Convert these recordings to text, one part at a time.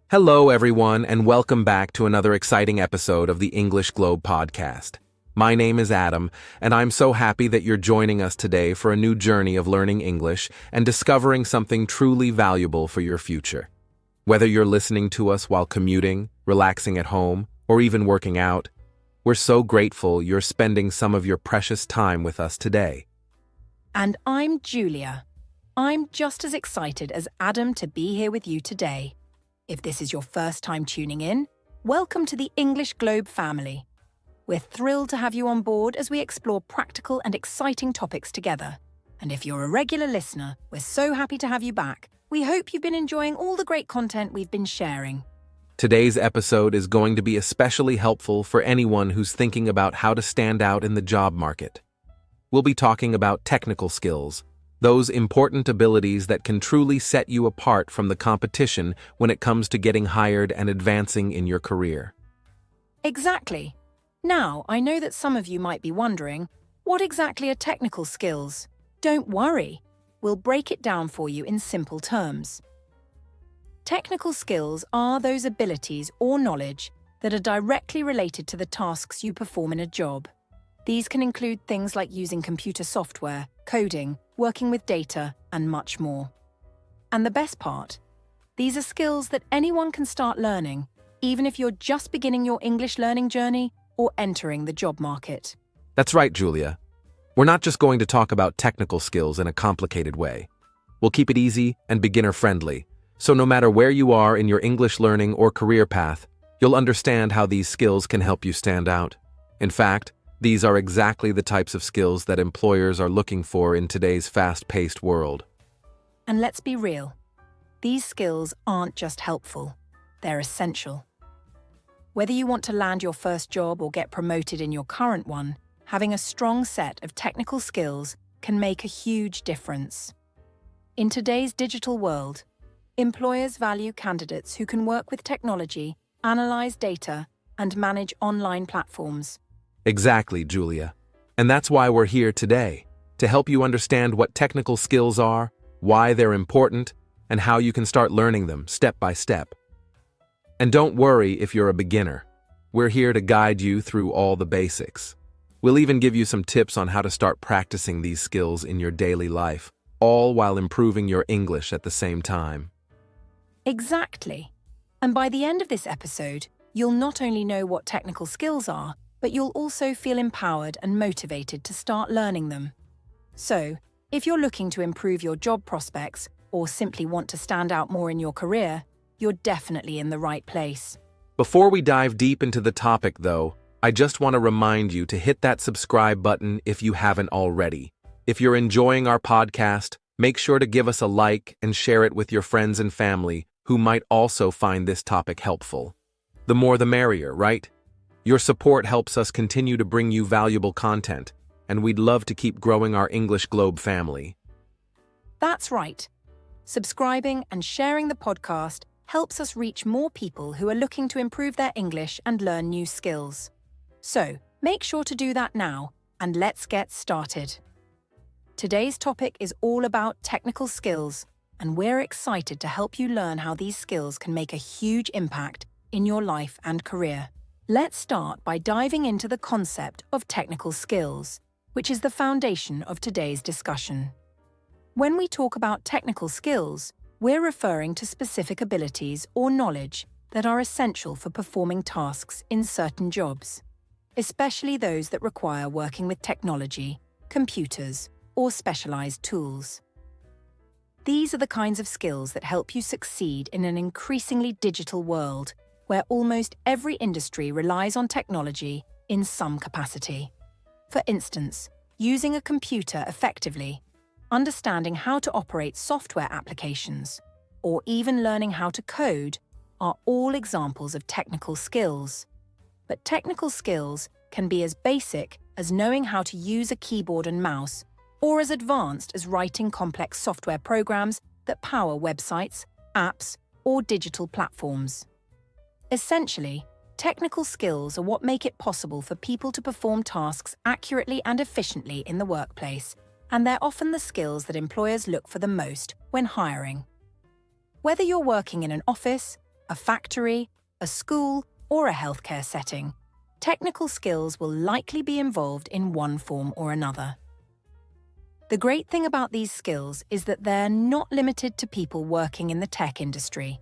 Hello, everyone, and welcome back to another exciting episode of the English Globe podcast. My name is Adam, and I'm so happy that you're joining us today for a new journey of learning English and discovering something truly valuable for your future. Whether you're listening to us while commuting, relaxing at home, or even working out, we're so grateful you're spending some of your precious time with us today. And I'm Julia. I'm just as excited as Adam to be here with you today. If this is your first time tuning in, welcome to the English Globe family. We're thrilled to have you on board as we explore practical and exciting topics together. And if you're a regular listener, we're so happy to have you back. We hope you've been enjoying all the great content we've been sharing. Today's episode is going to be especially helpful for anyone who's thinking about how to stand out in the job market. We'll be talking about technical skills, those important abilities that can truly set you apart from the competition when it comes to getting hired and advancing in your career. Exactly. Now, I know that some of you might be wondering, what exactly are technical skills? Don't worry. We'll break it down for you in simple terms. Technical skills are those abilities or knowledge that are directly related to the tasks you perform in a job. These can include things like using computer software, coding, working with data, and much more. And the best part, these are skills that anyone can start learning, even if you're just beginning your English learning journey or entering the job market. That's right, Julia. We're not just going to talk about technical skills in a complicated way. We'll keep it easy and beginner-friendly, so no matter where you are in your English learning or career path, you'll understand how these skills can help you stand out. In fact, these are exactly the types of skills that employers are looking for in today's fast-paced world. And let's be real, these skills aren't just helpful, they're essential. Whether you want to land your first job or get promoted in your current one, having a strong set of technical skills can make a huge difference. In today's digital world, employers value candidates who can work with technology, analyze data, and manage online platforms. Exactly, Julia. And that's why we're here today, to help you understand what technical skills are, why they're important, and how you can start learning them step by step. And don't worry if you're a beginner. We're here to guide you through all the basics. We'll even give you some tips on how to start practicing these skills in your daily life, all while improving your English at the same time. Exactly. And by the end of this episode, you'll not only know what technical skills are, but you'll also feel empowered and motivated to start learning them. So, if you're looking to improve your job prospects or simply want to stand out more in your career, you're definitely in the right place. Before we dive deep into the topic, though, I just want to remind you to hit that subscribe button if you haven't already. If you're enjoying our podcast, make sure to give us a like and share it with your friends and family who might also find this topic helpful. The more the merrier, right? Your support helps us continue to bring you valuable content, and we'd love to keep growing our English Globe family. That's right. Subscribing and sharing the podcast helps us reach more people who are looking to improve their English and learn new skills. So, make sure to do that now, and let's get started. Today's topic is all about technical skills, and we're excited to help you learn how these skills can make a huge impact in your life and career. Let's start by diving into the concept of technical skills, which is the foundation of today's discussion. When we talk about technical skills, we're referring to specific abilities or knowledge that are essential for performing tasks in certain jobs, especially those that require working with technology, computers, or specialized tools. These are the kinds of skills that help you succeed in an increasingly digital world where almost every industry relies on technology in some capacity. For instance, using a computer effectively, understanding how to operate software applications, or even learning how to code are all examples of technical skills. But technical skills can be as basic as knowing how to use a keyboard and mouse, or as advanced as writing complex software programs that power websites, apps, or digital platforms. Essentially, technical skills are what make it possible for people to perform tasks accurately and efficiently in the workplace, and they're often the skills that employers look for the most when hiring. Whether you're working in an office, a factory, a school, or a healthcare setting, technical skills will likely be involved in one form or another. The great thing about these skills is that they're not limited to people working in the tech industry.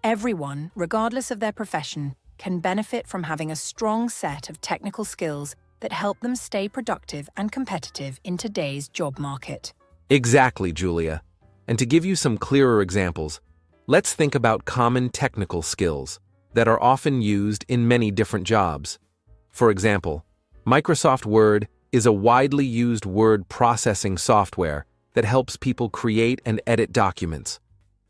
Everyone, regardless of their profession, can benefit from having a strong set of technical skills that help them stay productive and competitive in today's job market. Exactly, Julia. And to give you some clearer examples, let's think about common technical skills that are often used in many different jobs. For example, Microsoft Word is a widely used word processing software that helps people create and edit documents.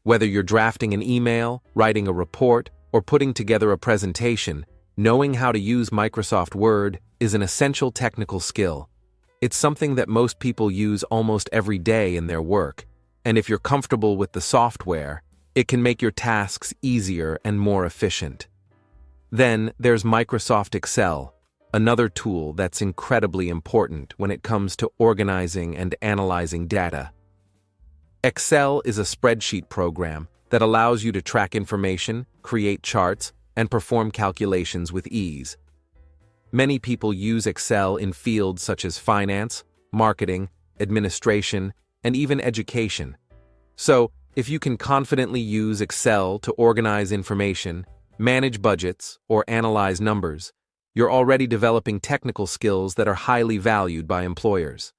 Whether you're drafting an email, writing a report, or putting together a presentation, knowing how to use Microsoft Word is an essential technical skill. It's something that most people use almost every day in their work, and if you're comfortable with the software, it can make your tasks easier and more efficient. Then there's Microsoft Excel, another tool that's incredibly important when it comes to organizing and analyzing data. Excel is a spreadsheet program that allows you to track information, create charts, and perform calculations with ease. Many people use Excel in fields such as finance, marketing, administration, and even education. So, if you can confidently use Excel to organize information, manage budgets, or analyze numbers, you're already developing technical skills that are highly valued by employers.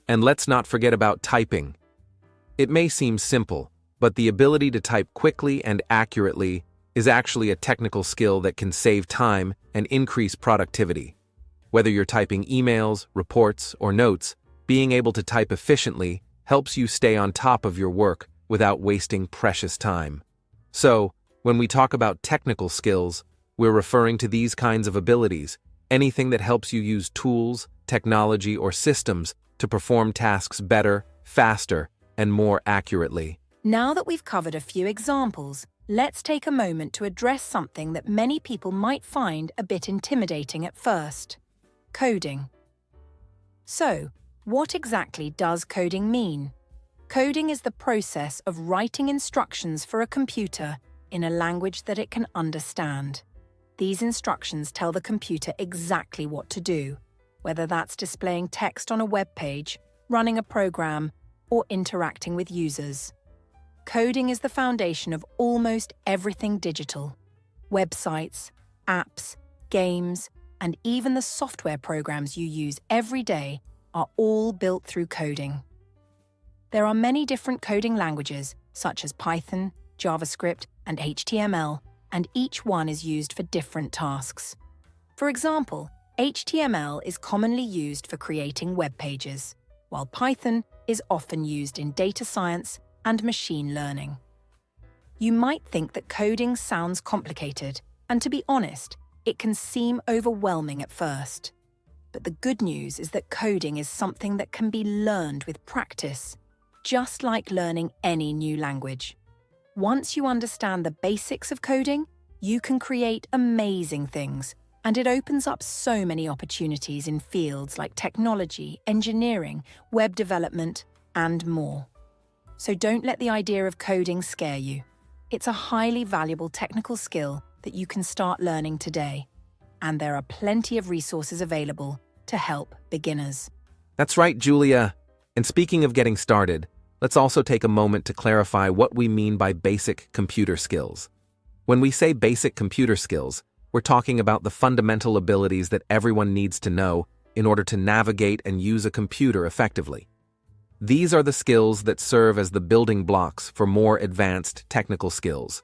And let's not forget about typing. It may seem simple, but the ability to type quickly and accurately is actually a technical skill that can save time and increase productivity. Whether you're typing emails, reports, or notes, being able to type efficiently helps you stay on top of your work without wasting precious time. So, when we talk about technical skills, we're referring to these kinds of abilities, anything that helps you use tools, technology, or systems to perform tasks better, faster, and more accurately. Now that we've covered a few examples, let's take a moment to address something that many people might find a bit intimidating at first: coding. So, what exactly does coding mean? Coding is the process of writing instructions for a computer in a language that it can understand. These instructions tell the computer exactly what to do, whether that's displaying text on a web page, running a program, or interacting with users. Coding is the foundation of almost everything digital. Websites, apps, games, and even the software programs you use every day are all built through coding. There are many different coding languages, such as Python, JavaScript, and HTML, and each one is used for different tasks. For example, HTML is commonly used for creating web pages, while Python is often used in data science and machine learning. You might think that coding sounds complicated, and to be honest, it can seem overwhelming at first. But the good news is that coding is something that can be learned with practice, just like learning any new language. Once you understand the basics of coding, you can create amazing things, and it opens up so many opportunities in fields like technology, engineering, web development, and more. So don't let the idea of coding scare you. It's a highly valuable technical skill that you can start learning today, and there are plenty of resources available to help beginners. That's right, Julia. And speaking of getting started, let's also take a moment to clarify what we mean by basic computer skills. When we say basic computer skills, we're talking about the fundamental abilities that everyone needs to know in order to navigate and use a computer effectively. These are the skills that serve as the building blocks for more advanced technical skills.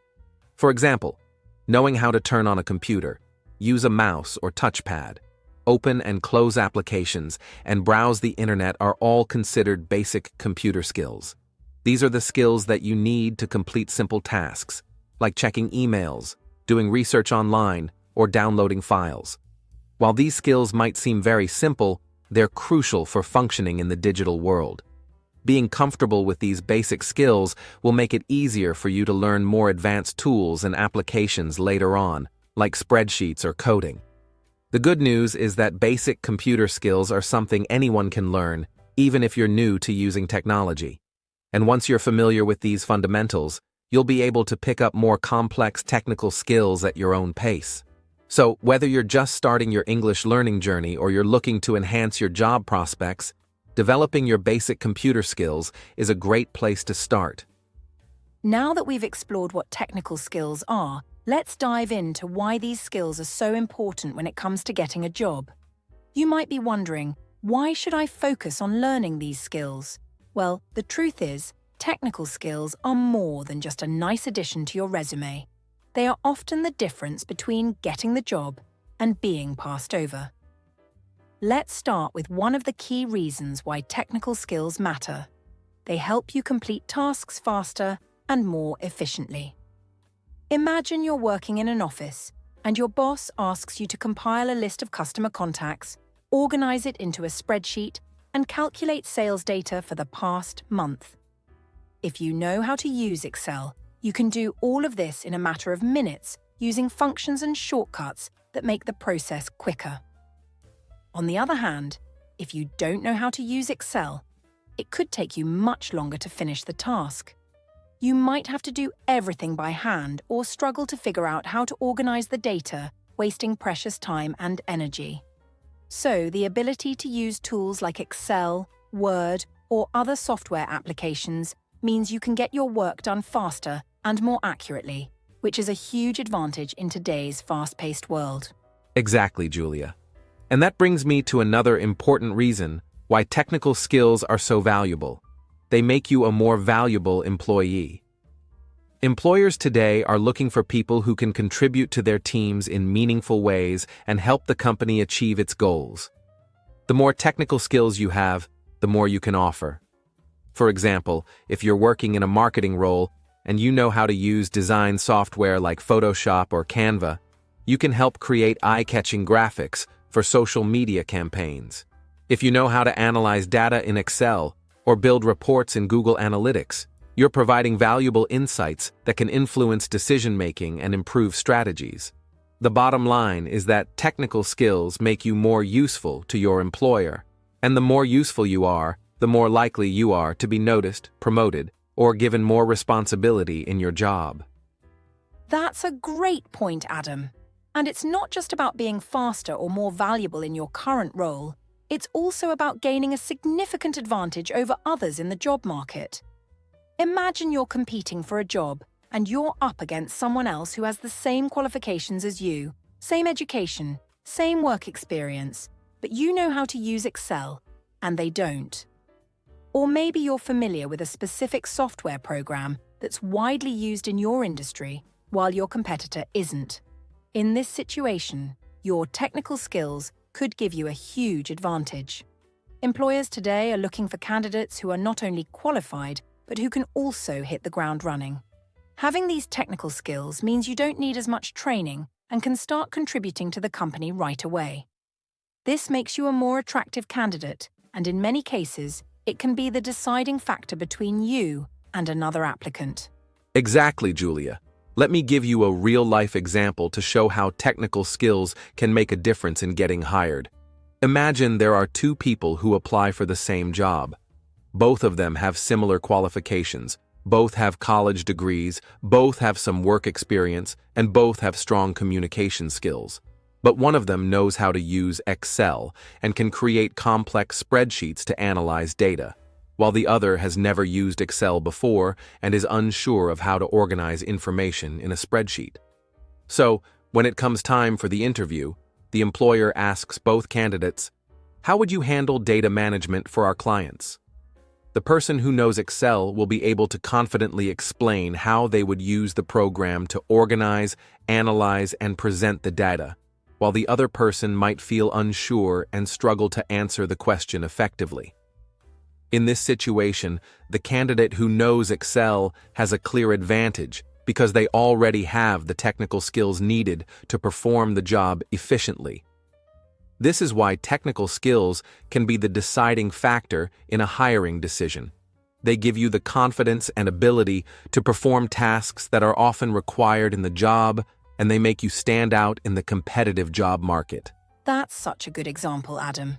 For example, knowing how to turn on a computer, use a mouse or touchpad, open and close applications, and browse the internet are all considered basic computer skills. These are the skills that you need to complete simple tasks, like checking emails, doing research online, or downloading files. While these skills might seem very simple, they're crucial for functioning in the digital world. Being comfortable with these basic skills will make it easier for you to learn more advanced tools and applications later on, like spreadsheets or coding. The good news is that basic computer skills are something anyone can learn, even if you're new to using technology. And once you're familiar with these fundamentals, you'll be able to pick up more complex technical skills at your own pace. So, whether you're just starting your English learning journey or you're looking to enhance your job prospects, developing your basic computer skills is a great place to start. Now that we've explored what technical skills are, let's dive into why these skills are so important when it comes to getting a job. You might be wondering, why should I focus on learning these skills? Well, the truth is, technical skills are more than just a nice addition to your resume. They are often the difference between getting the job and being passed over. Let's start with one of the key reasons why technical skills matter. They help you complete tasks faster and more efficiently. Imagine you're working in an office and your boss asks you to compile a list of customer contacts, organize it into a spreadsheet, and calculate sales data for the past month. If you know how to use Excel, you can do all of this in a matter of minutes using functions and shortcuts that make the process quicker. On the other hand, if you don't know how to use Excel, it could take you much longer to finish the task. You might have to do everything by hand or struggle to figure out how to organize the data, wasting precious time and energy. So, the ability to use tools like Excel, Word, or other software applications means you can get your work done faster and more accurately, which is a huge advantage in today's fast-paced world. Exactly, Julia. And that brings me to another important reason why technical skills are so valuable. They make you a more valuable employee. Employers today are looking for people who can contribute to their teams in meaningful ways and help the company achieve its goals. The more technical skills you have, the more you can offer. For example, if you're working in a marketing role and you know how to use design software like Photoshop or Canva, you can help create eye-catching graphics for social media campaigns. If you know how to analyze data in Excel or build reports in Google Analytics, you're providing valuable insights that can influence decision-making and improve strategies. The bottom line is that technical skills make you more useful to your employer, and the more useful you are, the more likely you are to be noticed, promoted, or given more responsibility in your job. That's a great point, Adam. And it's not just about being faster or more valuable in your current role. It's also about gaining a significant advantage over others in the job market. Imagine you're competing for a job and you're up against someone else who has the same qualifications as you, same education, same work experience, but you know how to use Excel, and they don't. Or maybe you're familiar with a specific software program that's widely used in your industry while your competitor isn't. In this situation, your technical skills could give you a huge advantage. Employers today are looking for candidates who are not only qualified, but who can also hit the ground running. Having these technical skills means you don't need as much training and can start contributing to the company right away. This makes you a more attractive candidate, and in many cases, it can be the deciding factor between you and another applicant. Exactly, Julia. Let me give you a real-life example to show how technical skills can make a difference in getting hired. Imagine there are two people who apply for the same job. Both of them have similar qualifications, both have college degrees, both have some work experience, and both have strong communication skills. But one of them knows how to use Excel and can create complex spreadsheets to analyze data, while the other has never used Excel before and is unsure of how to organize information in a spreadsheet. So, when it comes time for the interview, the employer asks both candidates, "How would you handle data management for our clients?" The person who knows Excel will be able to confidently explain how they would use the program to organize, analyze, and present the data, while the other person might feel unsure and struggle to answer the question effectively. In this situation, the candidate who knows Excel has a clear advantage because they already have the technical skills needed to perform the job efficiently. This is why technical skills can be the deciding factor in a hiring decision. They give you the confidence and ability to perform tasks that are often required in the job, and they make you stand out in the competitive job market. That's such a good example, Adam.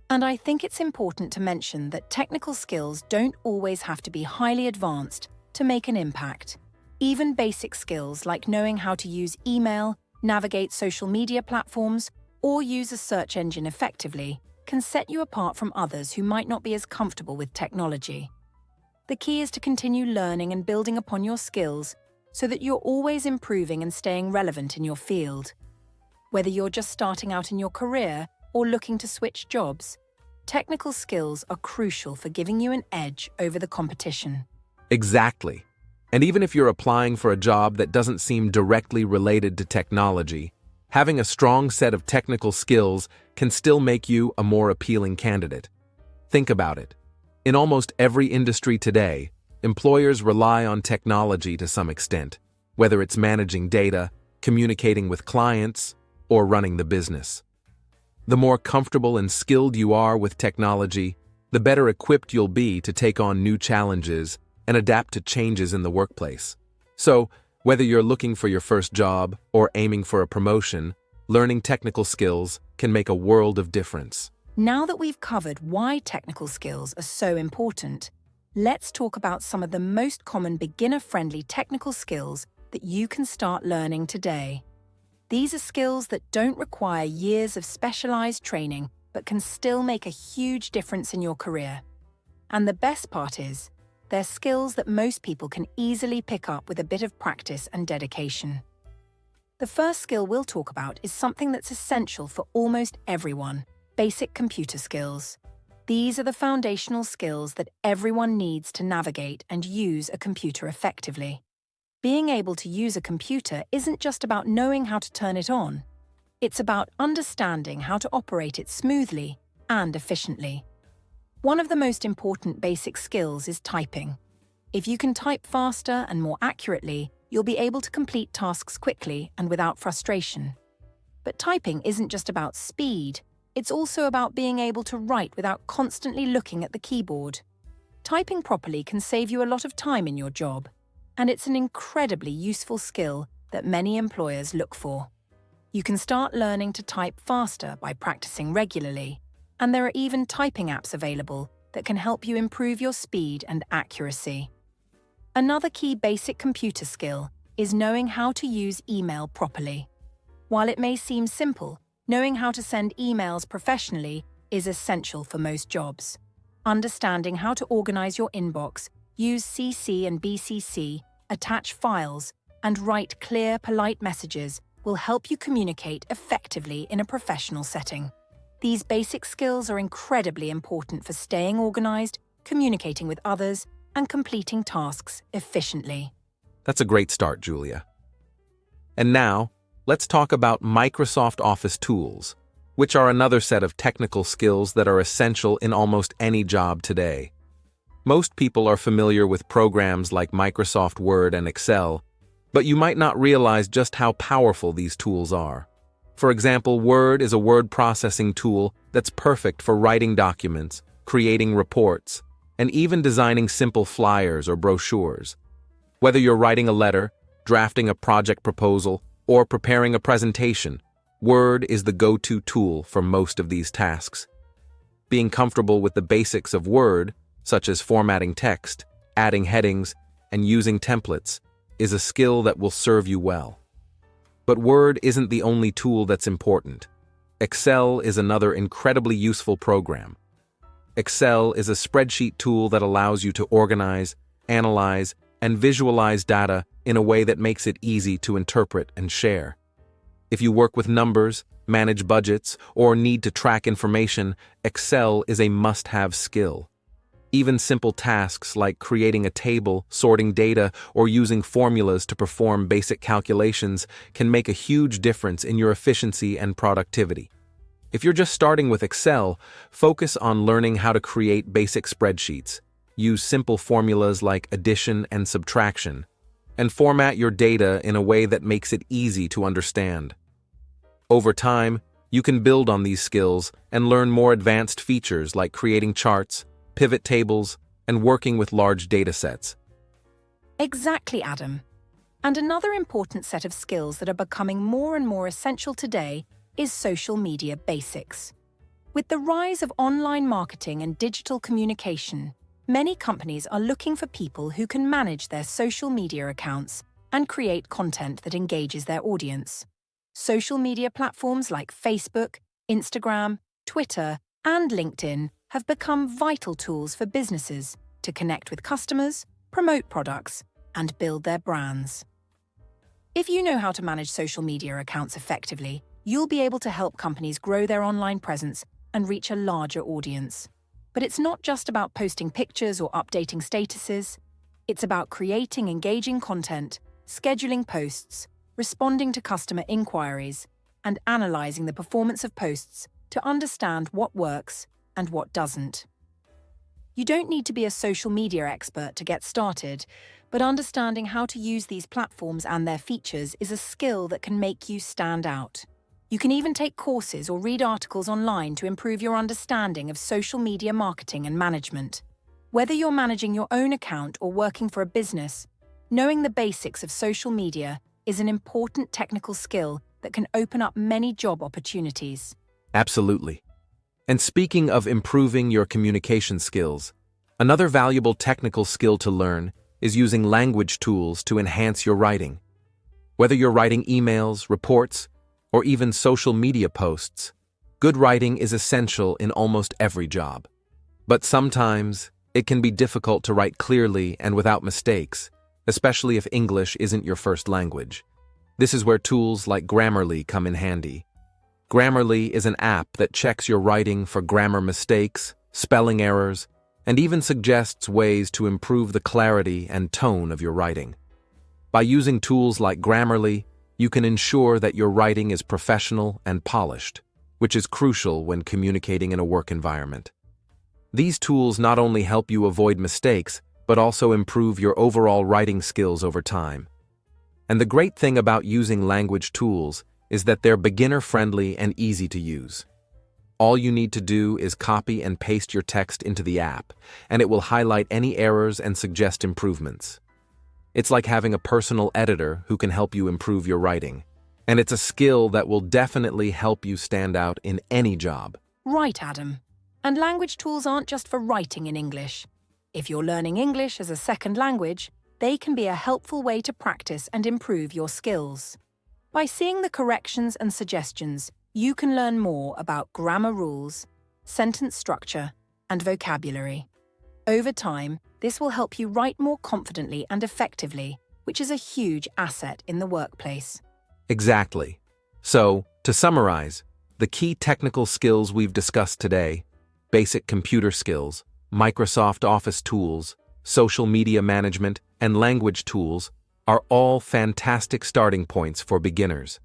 And I think it's important to mention that technical skills don't always have to be highly advanced to make an impact. Even basic skills like knowing how to use email, navigate social media platforms, or use a search engine effectively can set you apart from others who might not be as comfortable with technology. The key is to continue learning and building upon your skills so that you're always improving and staying relevant in your field. Whether you're just starting out in your career or looking to switch jobs, technical skills are crucial for giving you an edge over the competition. Exactly. And even if you're applying for a job that doesn't seem directly related to technology, having a strong set of technical skills can still make you a more appealing candidate. Think about it. In almost every industry today, employers rely on technology to some extent, whether it's managing data, communicating with clients, or running the business. The more comfortable and skilled you are with technology, the better equipped you'll be to take on new challenges and adapt to changes in the workplace. So, whether you're looking for your first job or aiming for a promotion, learning technical skills can make a world of difference. Now that we've covered why technical skills are so important, let's talk about some of the most common beginner-friendly technical skills that you can start learning today. These are skills that don't require years of specialized training but can still make a huge difference in your career. And the best part is, they're skills that most people can easily pick up with a bit of practice and dedication. The first skill we'll talk about is something that's essential for almost everyone: basic computer skills. These are the foundational skills that everyone needs to navigate and use a computer effectively. Being able to use a computer isn't just about knowing how to turn it on. It's about understanding how to operate it smoothly and efficiently. One of the most important basic skills is typing. If you can type faster and more accurately, you'll be able to complete tasks quickly and without frustration. But typing isn't just about speed, it's also about being able to write without constantly looking at the keyboard. Typing properly can save you a lot of time in your job, and it's an incredibly useful skill that many employers look for. You can start learning to type faster by practicing regularly, and there are even typing apps available that can help you improve your speed and accuracy. Another key basic computer skill is knowing how to use email properly. While it may seem simple, knowing how to send emails professionally is essential for most jobs. Understanding how to organize your inbox, use CC and BCC, attach files, and write clear, polite messages will help you communicate effectively in a professional setting. These basic skills are incredibly important for staying organized, communicating with others, and completing tasks efficiently. That's a great start, Julia. And now, let's talk about Microsoft Office tools, which are another set of technical skills that are essential in almost any job today. Most people are familiar with programs like Microsoft Word and Excel, but you might not realize just how powerful these tools are. For example, Word is a word processing tool that's perfect for writing documents, creating reports, and even designing simple flyers or brochures. Whether you're writing a letter, drafting a project proposal, or preparing a presentation, Word is the go-to tool for most of these tasks. Being comfortable with the basics of Word, such as formatting text, adding headings, and using templates, is a skill that will serve you well. But Word isn't the only tool that's important. Excel is another incredibly useful program. Excel is a spreadsheet tool that allows you to organize, analyze, and visualize data in a way that makes it easy to interpret and share. If you work with numbers, manage budgets, or need to track information, Excel is a must-have skill. Even simple tasks like creating a table, sorting data, or using formulas to perform basic calculations can make a huge difference in your efficiency and productivity. If you're just starting with Excel, focus on learning how to create basic spreadsheets, use simple formulas like addition and subtraction, and format your data in a way that makes it easy to understand. Over time, you can build on these skills and learn more advanced features like creating charts, pivot tables, and working with large data sets. Exactly, Adam. And another important set of skills that are becoming more and more essential today is social media basics. With the rise of online marketing and digital communication, many companies are looking for people who can manage their social media accounts and create content that engages their audience. Social media platforms like Facebook, Instagram, Twitter, and LinkedIn have become vital tools for businesses to connect with customers, promote products, and build their brands. If you know how to manage social media accounts effectively, you'll be able to help companies grow their online presence and reach a larger audience. But it's not just about posting pictures or updating statuses. It's about creating engaging content, scheduling posts, responding to customer inquiries, and analyzing the performance of posts to understand what works and what doesn't. You don't need to be a social media expert to get started, but understanding how to use these platforms and their features is a skill that can make you stand out. You can even take courses or read articles online to improve your understanding of social media marketing and management. Whether you're managing your own account or working for a business, knowing the basics of social media is an important technical skill that can open up many job opportunities. Absolutely. And speaking of improving your communication skills, another valuable technical skill to learn is using language tools to enhance your writing. Whether you're writing emails, reports, or even social media posts, good writing is essential in almost every job. But sometimes, it can be difficult to write clearly and without mistakes, especially if English isn't your first language. This is where tools like Grammarly come in handy. Grammarly is an app that checks your writing for grammar mistakes, spelling errors, and even suggests ways to improve the clarity and tone of your writing. By using tools like Grammarly, you can ensure that your writing is professional and polished, which is crucial when communicating in a work environment. These tools not only help you avoid mistakes, but also improve your overall writing skills over time. And the great thing about using language tools is that they're beginner-friendly and easy to use. All you need to do is copy and paste your text into the app, and it will highlight any errors and suggest improvements. It's like having a personal editor who can help you improve your writing. And it's a skill that will definitely help you stand out in any job. Right, Adam. And language tools aren't just for writing in English. If you're learning English as a second language, they can be a helpful way to practice and improve your skills. By seeing the corrections and suggestions, you can learn more about grammar rules, sentence structure, and vocabulary. Over time, this will help you write more confidently and effectively, which is a huge asset in the workplace. Exactly. So, to summarize, the key technical skills we've discussed today, basic computer skills, Microsoft Office tools, social media management, and language tools, are all fantastic starting points for beginners.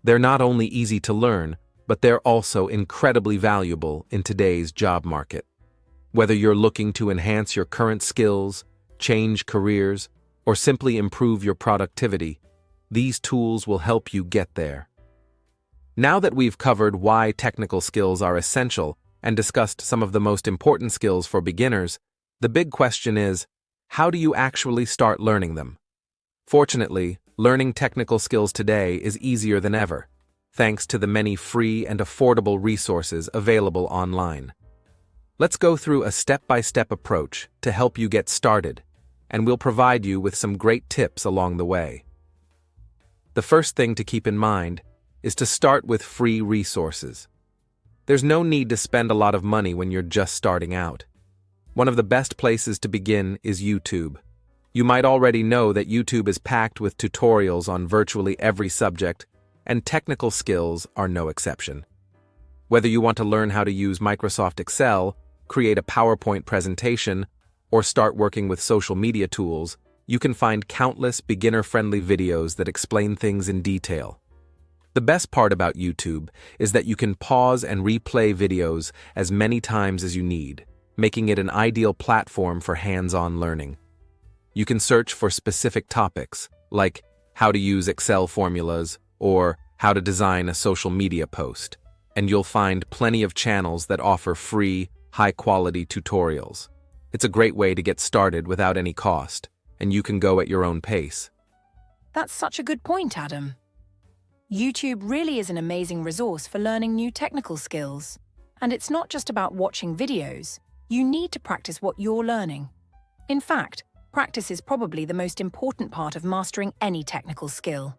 They're not only easy to learn, but they're also incredibly valuable in today's job market. Whether you're looking to enhance your current skills, change careers, or simply improve your productivity, these tools will help you get there. Now that we've covered why technical skills are essential and discussed some of the most important skills for beginners, the big question is, how do you actually start learning them? Fortunately, learning technical skills today is easier than ever, thanks to the many free and affordable resources available online. Let's go through a step-by-step approach to help you get started, and we'll provide you with some great tips along the way. The first thing to keep in mind is to start with free resources. There's no need to spend a lot of money when you're just starting out. One of the best places to begin is YouTube. You might already know that YouTube is packed with tutorials on virtually every subject, and technical skills are no exception. Whether you want to learn how to use Microsoft Excel, create a PowerPoint presentation, or start working with social media tools, you can find countless beginner-friendly videos that explain things in detail. The best part about YouTube is that you can pause and replay videos as many times as you need, making it an ideal platform for hands-on learning. You can search for specific topics, like how to use Excel formulas or how to design a social media post, and you'll find plenty of channels that offer free, high-quality tutorials. It's a great way to get started without any cost, and you can go at your own pace. That's such a good point, Adam. YouTube really is an amazing resource for learning new technical skills. And it's not just about watching videos. You need to practice what you're learning. In fact, Practice is probably the most important part of mastering any technical skill.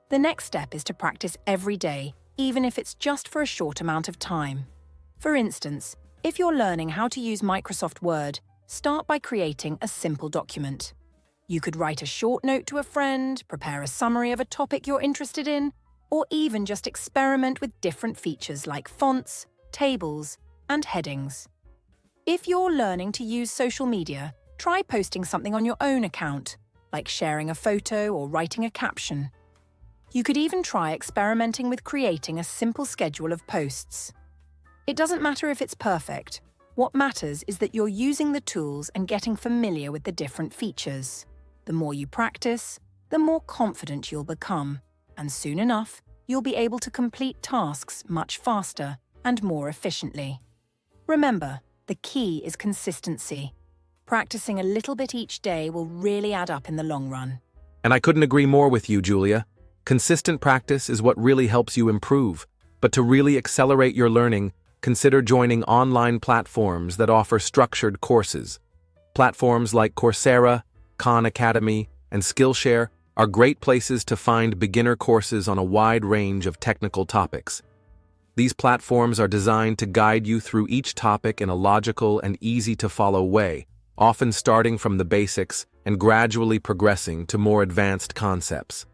The next step is to practice every day, even if it's just for a short amount of time. For instance, if you're learning how to use Microsoft Word, start by creating a simple document. You could write a short note to a friend, prepare a summary of a topic you're interested in, or even just experiment with different features like fonts, tables, and headings. If you're learning to use social media, try posting something on your own account, like sharing a photo or writing a caption. You could even try experimenting with creating a simple schedule of posts. It doesn't matter if it's perfect. What matters is that you're using the tools and getting familiar with the different features. The more you practice, the more confident you'll become, and soon enough, you'll be able to complete tasks much faster and more efficiently. Remember, the key is consistency. Practicing a little bit each day will really add up in the long run. And I couldn't agree more with you, Julia. Consistent practice is what really helps you improve. But to really accelerate your learning, consider joining online platforms that offer structured courses. Platforms like Coursera, Khan Academy, and Skillshare are great places to find beginner courses on a wide range of technical topics. These platforms are designed to guide you through each topic in a logical and easy-to-follow way, often starting from the basics and gradually progressing to more advanced concepts.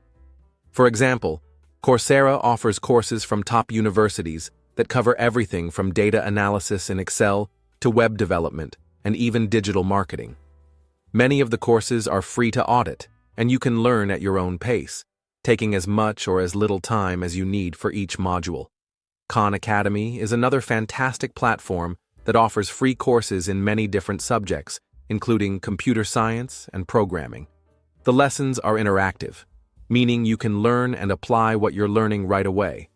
For example, Coursera offers courses from top universities that cover everything from data analysis in Excel to web development and even digital marketing. Many of the courses are free to audit, and you can learn at your own pace, taking as much or as little time as you need for each module. Khan Academy is another fantastic platform that offers free courses in many different subjects, including computer science and programming. The lessons are interactive, meaning you can learn and apply what you're learning right away.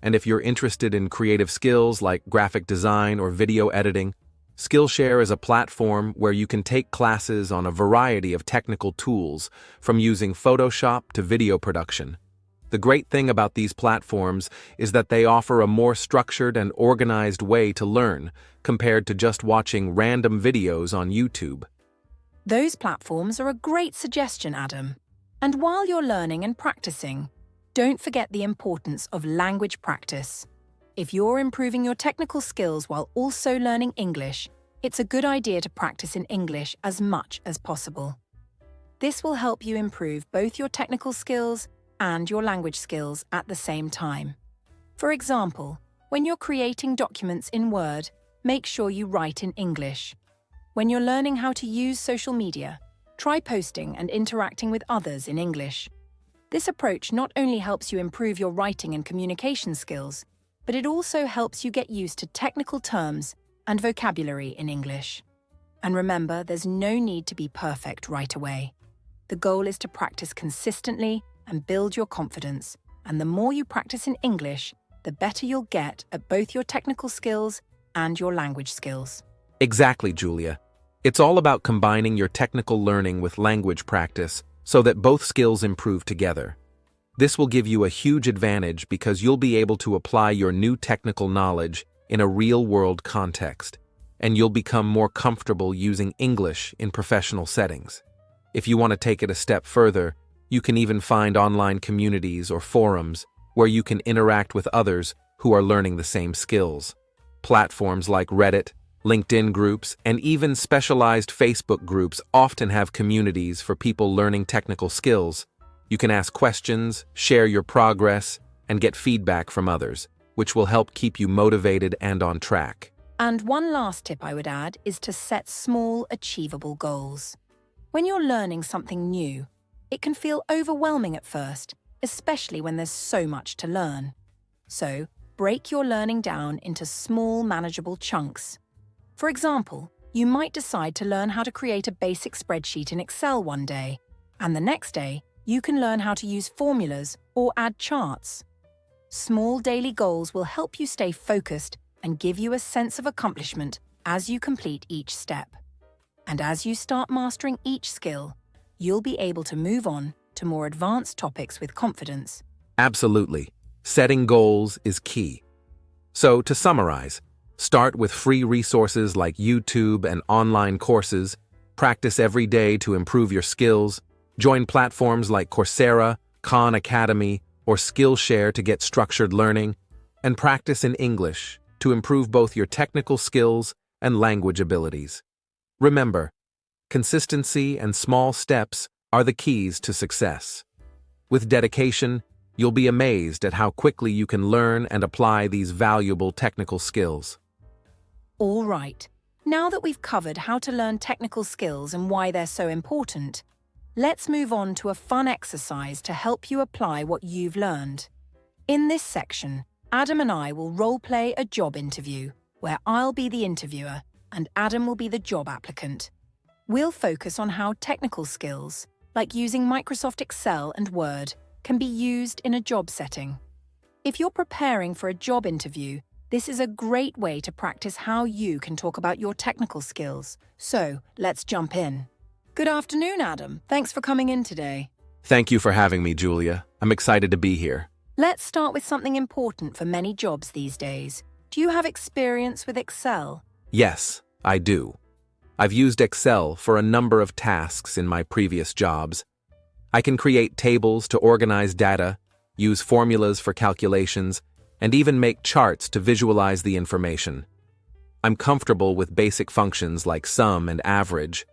And if you're interested in creative skills like graphic design or video editing, Skillshare is a platform where you can take classes on a variety of technical tools, from using Photoshop to video production. The great thing about these platforms is that they offer a more structured and organized way to learn, compared to just watching random videos on YouTube. Those platforms are a great suggestion, Adam. And while you're learning and practicing, don't forget the importance of language practice. If you're improving your technical skills while also learning English, it's a good idea to practice in English as much as possible. This will help you improve both your technical skills and your language skills at the same time. For example, when you're creating documents in Word, make sure you write in English. When you're learning how to use social media, try posting and interacting with others in English. This approach not only helps you improve your writing and communication skills, but it also helps you get used to technical terms and vocabulary in English. And remember, there's no need to be perfect right away. The goal is to practice consistently and build your confidence, and the more you practice in English, the better you'll get at both your technical skills and your language skills. Exactly, Julia. It's all about combining your technical learning with language practice so that both skills improve together. This will give you a huge advantage because you'll be able to apply your new technical knowledge in a real-world context, and you'll become more comfortable using English in professional settings. If you want to take it a step further, you can even find online communities or forums where you can interact with others who are learning the same skills. Platforms like Reddit, LinkedIn groups, and even specialized Facebook groups often have communities for people learning technical skills. You can ask questions, share your progress, and get feedback from others, which will help keep you motivated and on track. And one last tip I would add is to set small, achievable goals. When you're learning something new, it can feel overwhelming at first, especially when there's so much to learn. So, break your learning down into small, manageable chunks. For example, you might decide to learn how to create a basic spreadsheet in Excel one day, and the next day, you can learn how to use formulas or add charts. Small daily goals will help you stay focused and give you a sense of accomplishment as you complete each step. And as you start mastering each skill, you'll be able to move on to more advanced topics with confidence. Absolutely. Setting goals is key. So, to summarize, start with free resources like YouTube and online courses, Practice every day to improve your skills. Join platforms like Coursera, Khan Academy, or Skillshare to get structured learning. And practice in English to improve both your technical skills and language abilities. Remember, consistency and small steps are the keys to success. With dedication, you'll be amazed at how quickly you can learn and apply these valuable technical skills. All right, now that we've covered how to learn technical skills and why they're so important, let's move on to a fun exercise to help you apply what you've learned. In this section, Adam and I will role-play a job interview, where I'll be the interviewer and Adam will be the job applicant. We'll focus on how technical skills, like using Microsoft Excel and Word, can be used in a job setting. If you're preparing for a job interview, this is a great way to practice how you can talk about your technical skills. So, let's jump in. Good afternoon, Adam. Thanks for coming in today. Thank you for having me, Julia. I'm excited to be here. Let's start with something important for many jobs these days. Do you have experience with Excel? Yes, I do. I've used Excel for a number of tasks in my previous jobs. I can create tables to organize data, use formulas for calculations, and even make charts to visualize the information. I'm comfortable with basic functions like sum and average,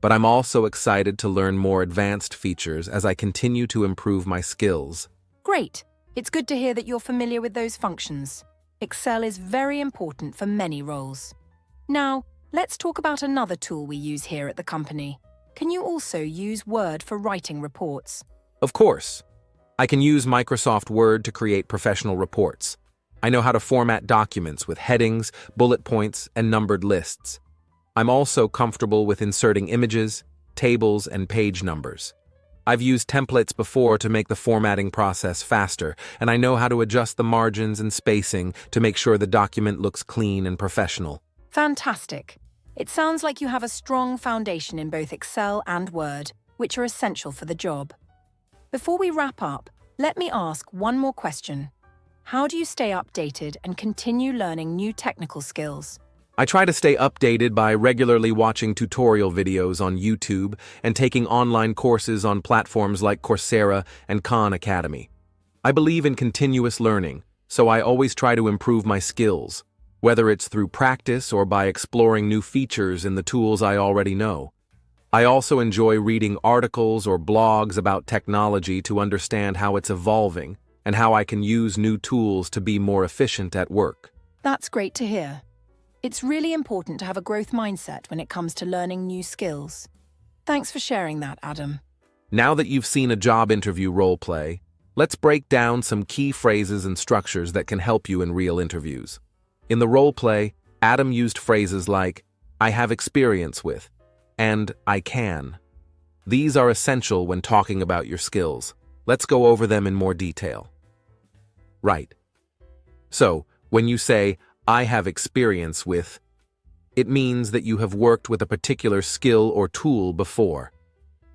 but I'm also excited to learn more advanced features as I continue to improve my skills. Great! It's good to hear that you're familiar with those functions. Excel is very important for many roles. Now, let's talk about another tool we use here at the company. Can you also use Word for writing reports? Of course. I can use Microsoft Word to create professional reports. I know how to format documents with headings, bullet points, and numbered lists. I'm also comfortable with inserting images, tables, and page numbers. I've used templates before to make the formatting process faster, and I know how to adjust the margins and spacing to make sure the document looks clean and professional. Fantastic! It sounds like you have a strong foundation in both Excel and Word, which are essential for the job. Before we wrap up, let me ask one more question. How do you stay updated and continue learning new technical skills? I try to stay updated by regularly watching tutorial videos on YouTube and taking online courses on platforms like Coursera and Khan Academy. I believe in continuous learning, so I always try to improve my skills, whether it's through practice or by exploring new features in the tools I already know. I also enjoy reading articles or blogs about technology to understand how it's evolving and how I can use new tools to be more efficient at work. That's great to hear. It's really important to have a growth mindset when it comes to learning new skills. Thanks for sharing that, Adam. Now that you've seen a job interview role play, let's break down some key phrases and structures that can help you in real interviews. In the role play, Adam used phrases like, "I have experience with," and "I can." These are essential when talking about your skills. Let's go over them in more detail. Right. So, when you say, "I have experience with," it means that you have worked with a particular skill or tool before.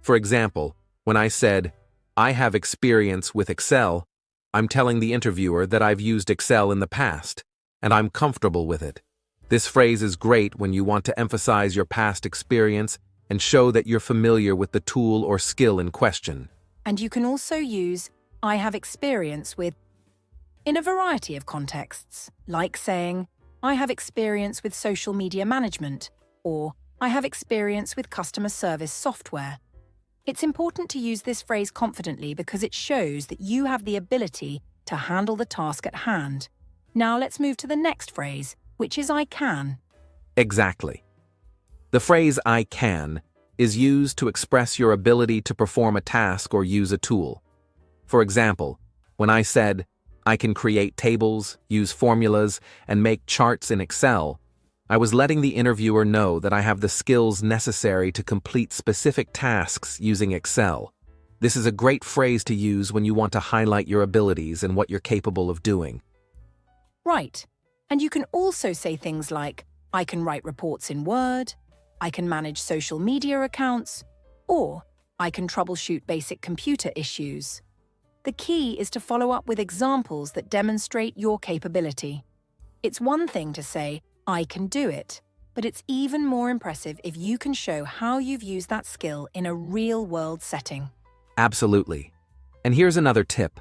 For example, when I said, "I have experience with Excel," I'm telling the interviewer that I've used Excel in the past, and I'm comfortable with it. This phrase is great when you want to emphasize your past experience and show that you're familiar with the tool or skill in question. And you can also use "I have experience with" in a variety of contexts, like saying, "I have experience with social media management," or "I have experience with customer service software." It's important to use this phrase confidently because it shows that you have the ability to handle the task at hand. Now let's move to the next phrase, which is "I can." Exactly. The phrase "I can" is used to express your ability to perform a task or use a tool. For example, when I said, "I can create tables, use formulas, and make charts in Excel," I was letting the interviewer know that I have the skills necessary to complete specific tasks using Excel. This is a great phrase to use when you want to highlight your abilities and what you're capable of doing. Right. And you can also say things like, "I can write reports in Word," "I can manage social media accounts," or "I can troubleshoot basic computer issues." The key is to follow up with examples that demonstrate your capability. It's one thing to say, "I can do it," But it's even more impressive if you can show how you've used that skill in a real-world setting. Absolutely. And here's another tip.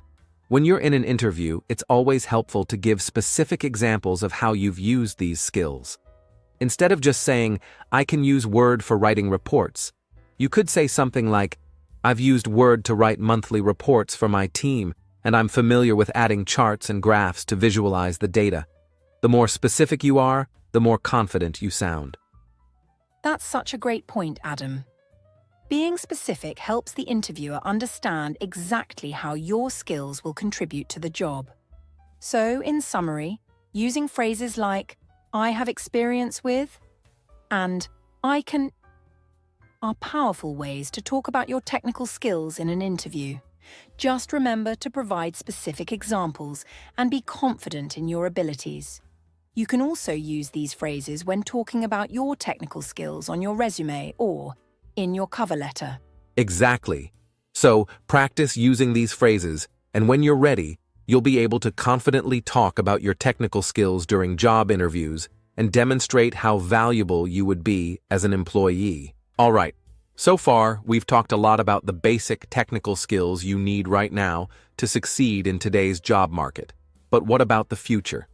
When you're in an interview, it's always helpful to give specific examples of how you've used these skills. Instead of just saying, "I can use Word for writing reports," you could say something like, "I've used Word to write monthly reports for my team, and I'm familiar with adding charts and graphs to visualize the data." The more specific you are, the more confident you sound. That's such a great point, Adam. Being specific helps the interviewer understand exactly how your skills will contribute to the job. So, in summary, using phrases like, "I have experience with," and "I can," are powerful ways to talk about your technical skills in an interview. Just remember to provide specific examples and be confident in your abilities. You can also use these phrases when talking about your technical skills on your resume or in your cover letter. Exactly. So, practice using these phrases, and when you're ready, you'll be able to confidently talk about your technical skills during job interviews and demonstrate how valuable you would be as an employee. All right. So far, we've talked a lot about the basic technical skills you need right now to succeed in today's job market. But what about the future?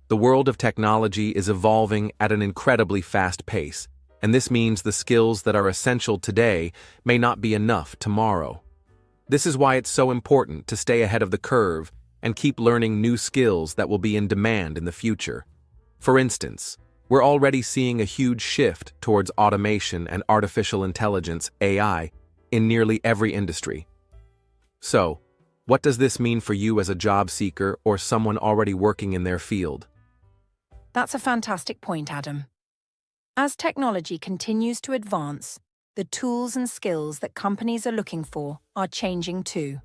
The world of technology is evolving at an incredibly fast pace, and this means the skills that are essential today may not be enough tomorrow. This is why it's so important to stay ahead of the curve and keep learning new skills that will be in demand in the future. For instance, we're already seeing a huge shift towards automation and artificial intelligence, AI, in nearly every industry. So, what does this mean for you as a job seeker or someone already working in their field? That's a fantastic point, Adam. As technology continues to advance, the tools and skills that companies are looking for are changing too.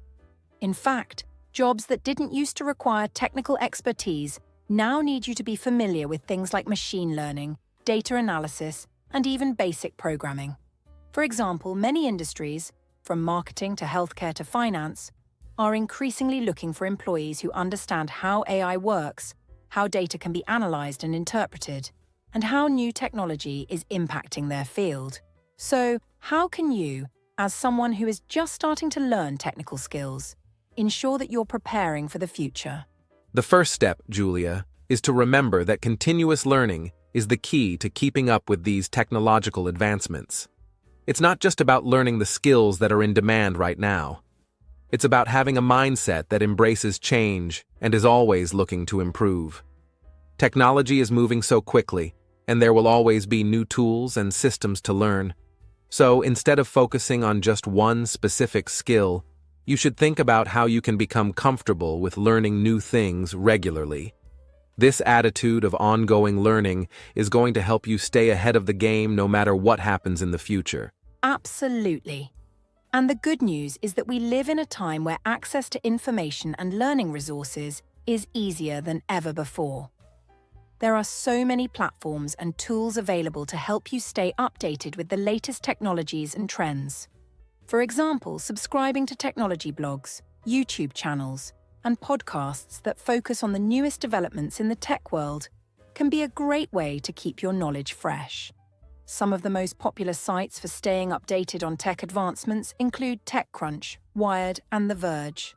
In fact, jobs that didn't used to require technical expertise now need you to be familiar with things like machine learning, data analysis, and even basic programming. For example, many industries, from marketing to healthcare to finance, are increasingly looking for employees who understand how AI works, how data can be analyzed and interpreted, and how new technology is impacting their field. So, how can you, as someone who is just starting to learn technical skills, ensure that you're preparing for the future? The first step, Julia, is to remember that continuous learning is the key to keeping up with these technological advancements. It's not just about learning the skills that are in demand right now. It's about having a mindset that embraces change and is always looking to improve. Technology is moving so quickly, and there will always be new tools and systems to learn. So instead of focusing on just one specific skill, you should think about how you can become comfortable with learning new things regularly. This attitude of ongoing learning is going to help you stay ahead of the game no matter what happens in the future. Absolutely. And the good news is that we live in a time where access to information and learning resources is easier than ever before. There are so many platforms and tools available to help you stay updated with the latest technologies and trends. For example, subscribing to technology blogs, YouTube channels, and podcasts that focus on the newest developments in the tech world can be a great way to keep your knowledge fresh. Some of the most popular sites for staying updated on tech advancements include TechCrunch, Wired, and The Verge.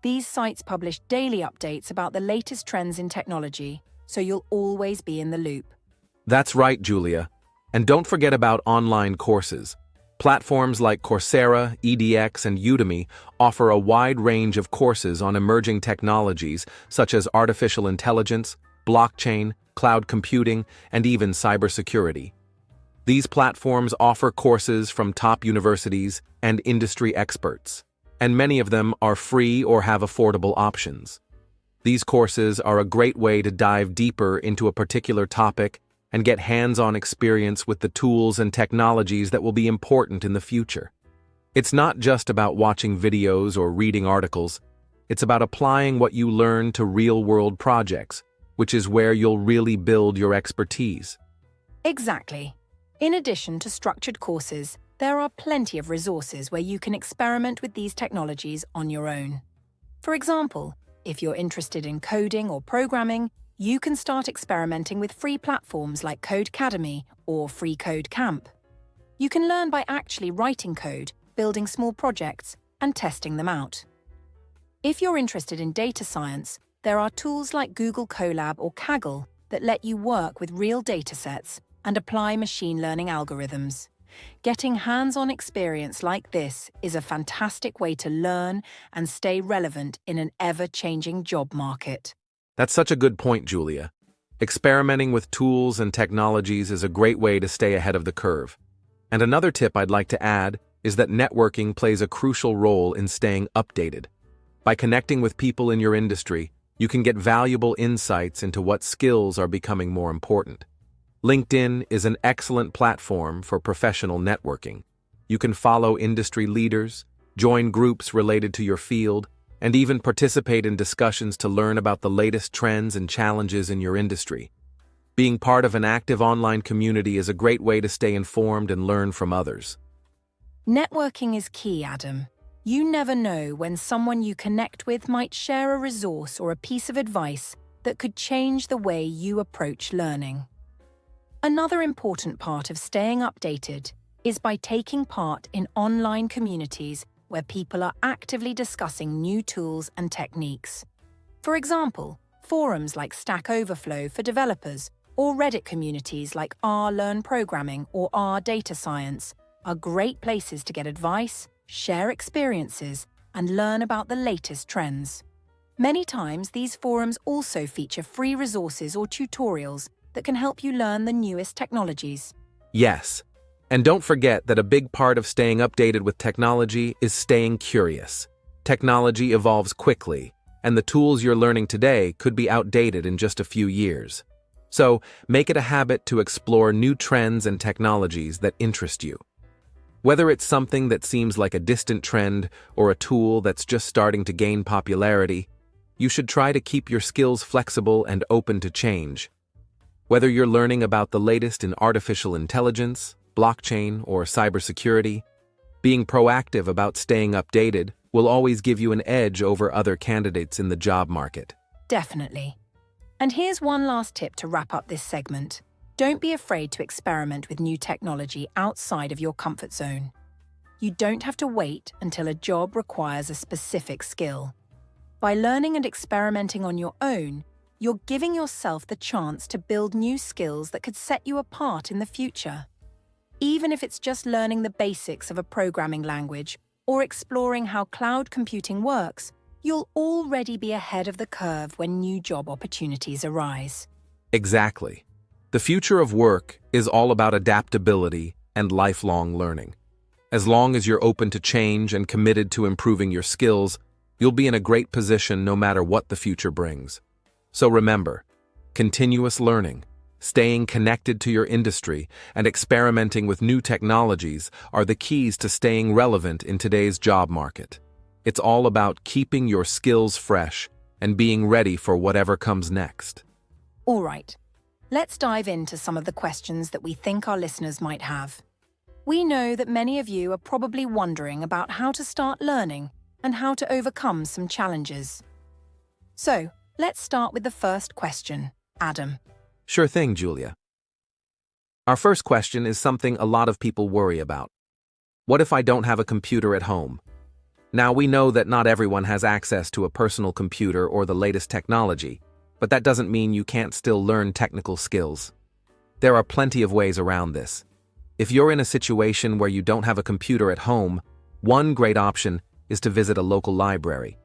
These sites publish daily updates about the latest trends in technology, so you'll always be in the loop. That's right, Julia. And don't forget about online courses. Platforms like Coursera, edX, and Udemy offer a wide range of courses on emerging technologies such as artificial intelligence, blockchain, cloud computing, and even cybersecurity. These platforms offer courses from top universities and industry experts, and many of them are free or have affordable options. These courses are a great way to dive deeper into a particular topic and get hands-on experience with the tools and technologies that will be important in the future. It's not just about watching videos or reading articles. It's about applying what you learn to real-world projects, which is where you'll really build your expertise. Exactly. In addition to structured courses, there are plenty of resources where you can experiment with these technologies on your own. For example, if you're interested in coding or programming, You can start experimenting with free platforms like Codecademy or Free Code Camp. You can learn by actually writing code, building small projects, and testing them out. If you're interested in data science, there are tools like Google Colab or Kaggle that let you work with real datasets and apply machine learning algorithms. Getting hands-on experience like this is a fantastic way to learn and stay relevant in an ever-changing job market. That's such a good point, Julia. Experimenting with tools and technologies is a great way to stay ahead of the curve. And another tip I'd like to add is that networking plays a crucial role in staying updated. By connecting with people in your industry, you can get valuable insights into what skills are becoming more important. LinkedIn is an excellent platform for professional networking. You can follow industry leaders, join groups related to your field, and even participate in discussions to learn about the latest trends and challenges in your industry. Being part of an active online community is a great way to stay informed and learn from others. Networking is key, Adam. You never know when someone you connect with might share a resource or a piece of advice that could change the way you approach learning. Another important part of staying updated is by taking part in online communities where people are actively discussing new tools and techniques. For example, forums like Stack Overflow for developers or Reddit communities like R Learn Programming or R Data Science are great places to get advice, share experiences, and learn about the latest trends. Many times, these forums also feature free resources or tutorials that can help you learn the newest technologies. Yes, and don't forget that a big part of staying updated with technology is staying curious. Technology evolves quickly, and the tools you're learning today could be outdated in just a few years. So, make it a habit to explore new trends and technologies that interest you. Whether it's something that seems like a distant trend or a tool that's just starting to gain popularity, you should try to keep your skills flexible and open to change. Whether you're learning about the latest in artificial intelligence, blockchain, or cybersecurity, being proactive about staying updated will always give you an edge over other candidates in the job market. Definitely. And here's one last tip to wrap up this segment. Don't be afraid to experiment with new technology outside of your comfort zone. You don't have to wait until a job requires a specific skill. By learning and experimenting on your own, you're giving yourself the chance to build new skills that could set you apart in the future. Even if it's just learning the basics of a programming language or exploring how cloud computing works, you'll already be ahead of the curve when new job opportunities arise. Exactly. The future of work is all about adaptability and lifelong learning. As long as you're open to change and committed to improving your skills, you'll be in a great position no matter what the future brings. So remember, continuous learning, staying connected to your industry, and experimenting with new technologies are the keys to staying relevant in today's job market. It's all about keeping your skills fresh and being ready for whatever comes next. All right. Let's dive into some of the questions that we think our listeners might have. We know that many of you are probably wondering about how to start learning and how to overcome some challenges. So, let's start with the first question, Adam. Sure thing, Julia. Our first question is something a lot of people worry about. What if I don't have a computer at home? Now, we know that not everyone has access to a personal computer or the latest technology, but that doesn't mean you can't still learn technical skills. There are plenty of ways around this. If you're in a situation where you don't have a computer at home, one great option is to visit a local library.